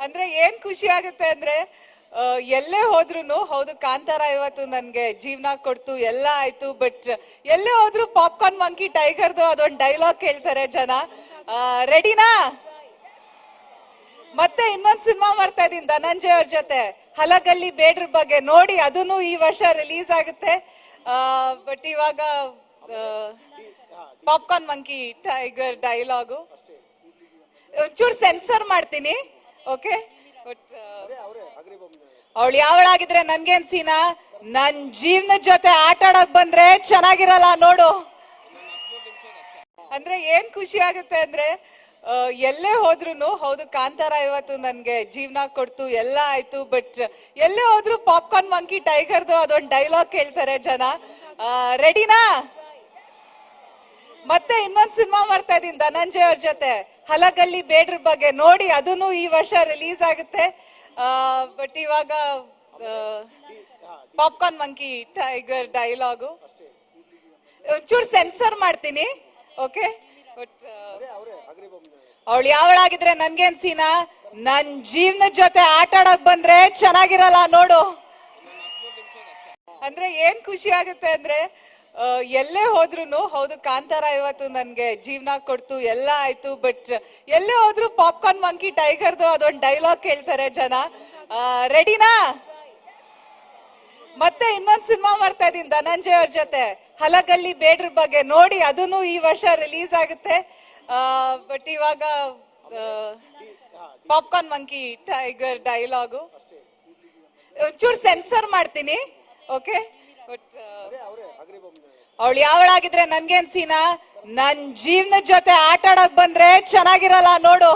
ಅಂದ್ರೆ ಏನ್ ಖುಷಿ ಆಗುತ್ತೆ ಅಂದ್ರೆ ಎಲ್ಲೇ ಹೋದ್ರು ಹೌದು ಕಾಂತಾರ ಇವತ್ತು ನನ್ಗೆ ಜೀವನ ಕೊಡ್ತು ಎಲ್ಲ ಆಯ್ತು. ಬಟ್ ಎಲ್ಲೇ ಹೋದ್ರು ಪಾಪ್ಕಾರ್ನ್ ಮಂಕಿ ಟೈಗರ್ದು ಅದೊಂದು ಡೈಲಾಗ್ ಕೇಳ್ತಾರೆ ಜನ. ರೆಡಿನಾ? ಮತ್ತೆ ಇನ್ನೊಂದ್ ಸಿನಿಮಾ ಮಾಡ್ತಾ ಇದೀನಿ ಧನಂಜಯ್ ಅವ್ರ ಜೊತೆ, ಹಲಗಲ್ಲಿ ಬೇಡ್ರ ಬಗ್ಗೆ. ನೋಡಿ, ಅದನ್ನು ಈ ವರ್ಷ ರಿಲೀಸ್ ಆಗುತ್ತೆ. ಬಟ್ ಇವಾಗ ಪಾಪ್ಕಾರ್ನ್ ಮಂಕಿ ಟೈಗರ್ ಡೈಲಾಗು ಒಂಚೂರು ಸೆನ್ಸರ್ ಮಾಡ್ತೀನಿ. ಓಕೆ, ಬಟ್ ಅವಳು ಯಾವಳಾಗಿದ್ರೆ ನನ್ಗೇನ್ ಸೀನಾ? ನನ್ ಜೀವನದ ಜೊತೆ ಆಟ ಆಡಕ್ ಬಂದ್ರೆ ಚೆನ್ನಾಗಿರಲ್ಲ ನೋಡು. ಅಂದ್ರೆ ಏನ್ ಖುಷಿ ಆಗುತ್ತೆ ಅಂದ್ರೆ ಎಲ್ಲೇ ಹೋದ್ರು ಹೌದು ಕಾಂತಾರ ಇವತ್ತು ನನ್ಗೆ ಜೀವನ ಕೊಡ್ತು ಎಲ್ಲ ಆಯ್ತು. ಬಟ್ ಎಲ್ಲೇ ಹೋದ್ರು ಪಾಪ್ಕಾರ್ನ್ ಮಂಕಿ ಟೈಗರ್ದು ಅದೊಂದು ಡೈಲಾಗ್ ಕೇಳ್ತಾರೆ ಜನ. ರೆಡಿನಾ? ಮತ್ತೆ ಇನ್ನೊಂದ್ ಸಿನಿಮಾ ಮಾಡ್ತಾ ಇದೀನಿ ಧನಂಜಯ್ ಅವ್ರ ಜೊತೆ, ಹಲಗಲ್ಲಿ ಬೇಡ್ರ ಬಗ್ಗೆ. ನೋಡಿ, ಅದನ್ನು ಈ ವರ್ಷ ರಿಲೀಸ್ ಆಗುತ್ತೆ. ಬಟ್ ಇವಾಗ ಪಾಪ್ಕಾರ್ನ್ ಮಂಕಿ ಟೈಗರ್ ಡೈಲಾಗು ಒಂಚೂರು ಸೆನ್ಸರ್ ಮಾಡ್ತೀನಿ. ಓಕೆ, ಬಟ್ ಅವಳು ಯಾವಳಾಗಿದ್ರೆ ನನ್ಗೇನ್ ಸೀನಾ? ನನ್ ಜೀವನದ ಜೊತೆ ಆಟ ಆಡಕ್ ಬಂದ್ರೆ ಚೆನ್ನಾಗಿರಲ್ಲ ನೋಡು. ಅಂದ್ರೆ ಏನ್ ಖುಷಿ ಆಗುತ್ತೆ ಅಂದ್ರೆ ಎಲ್ಲೇ ಹೋದ್ರು ಹೌದು ಕಾಂತಾರ ಇವತ್ತು ನನ್ಗೆ ಜೀವನ ಕೊಡ್ತು ಎಲ್ಲ ಆಯ್ತು. ಬಟ್ ಎಲ್ಲೇ ಹೋದ್ರು ಪಾಪ್ಕಾರ್ನ್ ಮಂಕಿ ಟೈಗರ್ದು ಅದೊಂದು ಡೈಲಾಗ್ ಕೇಳ್ತಾರೆ ಜನ. ರೆಡಿನಾ? ಮತ್ತೆ ಇನ್ನೊಂದ್ ಸಿನಿಮಾ ಮಾಡ್ತಾ ಇದೀನಿ ಧನಂಜಯ್ ಅವ್ರ ಜೊತೆ, ಹಲಗಲ್ಲಿ ಬೇಡ್ರ ಬಗ್ಗೆ. ನೋಡಿ, ಅದನ್ನು ಈ ವರ್ಷ ರಿಲೀಸ್ ಆಗುತ್ತೆ. ಬಟ್ ಇವಾಗ ಪಾಪ್ಕಾರ್ನ್ ಮಂಕಿ ಟೈಗರ್ ಡೈಲಾಗು ಒಂಚೂರು ಸೆನ್ಸರ್ ಮಾಡ್ತೀನಿ. ಓಕೆ, ಬಟ್ ಅವಳು ಯಾವಳಾಗಿದ್ರೆ ನನ್ಗೇನ್ ಸೀನಾ? ನನ್ ಜೀವನದ ಜೊತೆ ಆಟ ಆಡಕ್ ಬಂದ್ರೆ ಚೆನ್ನಾಗಿರಲ್ಲ ನೋಡು.